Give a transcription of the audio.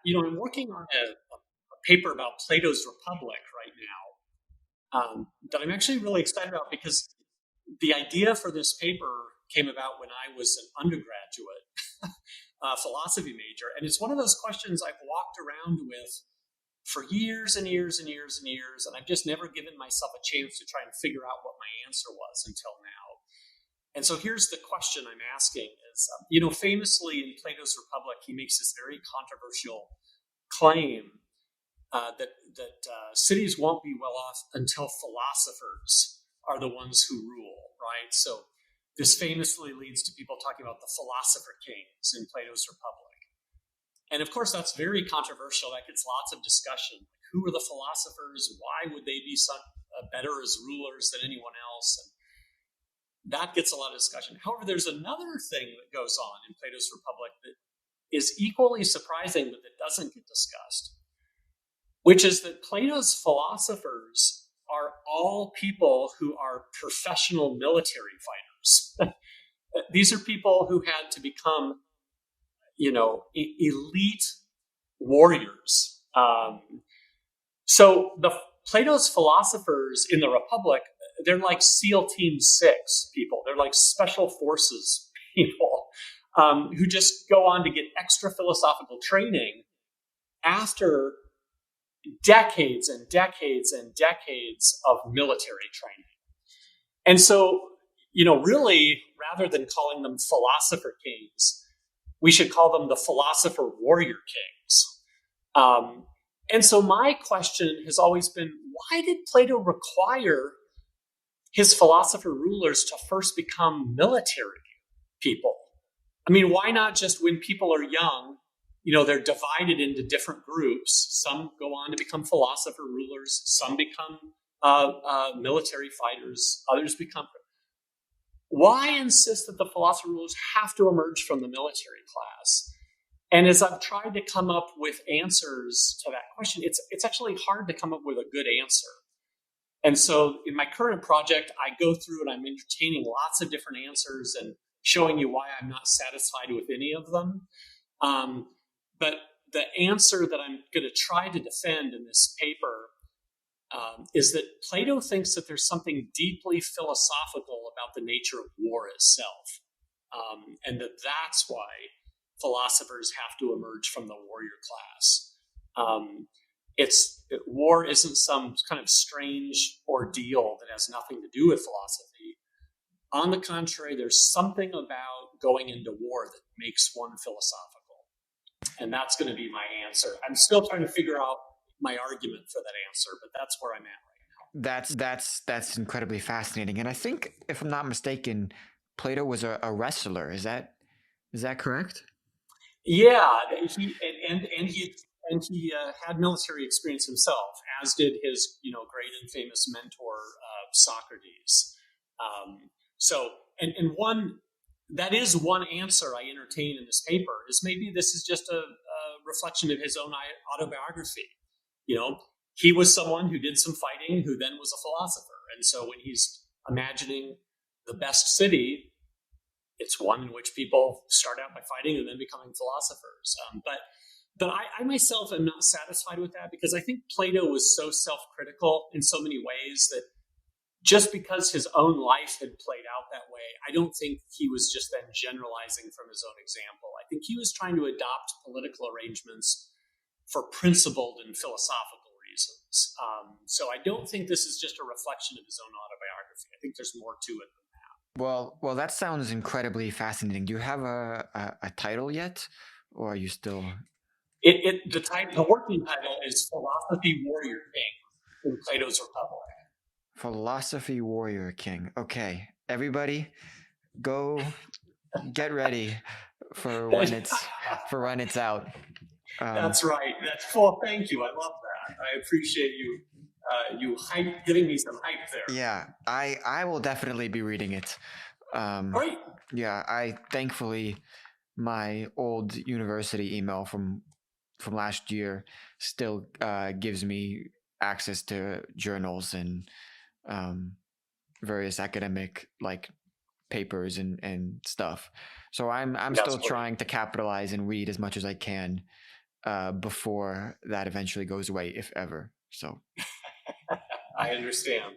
I'm working on a paper about Plato's Republic right now that I'm actually really excited about because the idea for this paper came about when I was an undergraduate philosophy major. And it's one of those questions I've walked around with for years and years and years and years. And I've just never given myself a chance to try and figure out what my answer was until now. And so here's the question I'm asking is, famously in Plato's Republic, he makes this very controversial claim that cities won't be well off until philosophers are the ones who rule, right? So this famously leads to people talking about the philosopher kings in Plato's Republic. And of course, that's very controversial. That gets lots of discussion. Like, who are the philosophers? Why would they be better as rulers than anyone else? And that gets a lot of discussion. However, there's another thing that goes on in Plato's Republic that is equally surprising, but that doesn't get discussed, which is that Plato's philosophers are all people who are professional military fighters. These are people who had to become, elite warriors. So Plato's philosophers in the Republic, they're like SEAL Team 6 people. They're like special forces people who just go on to get extra philosophical training after decades and decades and decades of military training. And so, really, rather than calling them philosopher kings, we should call them the philosopher warrior kings. And so my question has always been, why did Plato require his philosopher rulers to first become military people? I mean, why not just when people are young, they're divided into different groups. Some go on to become philosopher rulers. Some become military fighters. Others become... Why insist that the philosopher rulers have to emerge from the military class? And as I've tried to come up with answers to that question, it's actually hard to come up with a good answer. And so in my current project, I go through and I'm entertaining lots of different answers and showing you why I'm not satisfied with any of them. But the answer that I'm going to try to defend in this paper is that Plato thinks that there's something deeply philosophical about the nature of war itself, and that's why philosophers have to emerge from the warrior class. War isn't some kind of strange ordeal that has nothing to do with philosophy. On the contrary, there's something about going into war that makes one philosophical. And that's going to be my answer. I'm still trying to figure out my argument for that answer, but that's where I'm at right now. That's incredibly fascinating. And I think, if I'm not mistaken, Plato was a wrestler. Is that correct? Yeah, he had military experience himself, as did his great and famous mentor Socrates. And one that is one answer I entertain in this paper is maybe this is just a reflection of his own autobiography. He was someone who did some fighting, who then was a philosopher. And so when he's imagining the best city, it's one in which people start out by fighting and then becoming philosophers. But I myself am not satisfied with that, because I think Plato was so self-critical in so many ways that just because his own life had played out that way, I don't think he was just then generalizing from his own example. I think he was trying to adopt political arrangements for principled and philosophical reasons. So I don't think this is just a reflection of his own autobiography. I think there's more to it than that. Well, that sounds incredibly fascinating. Do you have a title yet, or are you still? The working title is Philosophy Warrior King in Plato's Republic. Philosophy Warrior King. Okay, everybody, go get ready for when it's out. That's right. Well, thank you. I love that. I appreciate you giving me some hype there. Yeah, I will definitely be reading it. Great. Yeah, thankfully my old university email from last year still gives me access to journals and various academic papers and stuff. So I'm still trying to capitalize and read as much as I can before that eventually goes away, if ever. So I understand.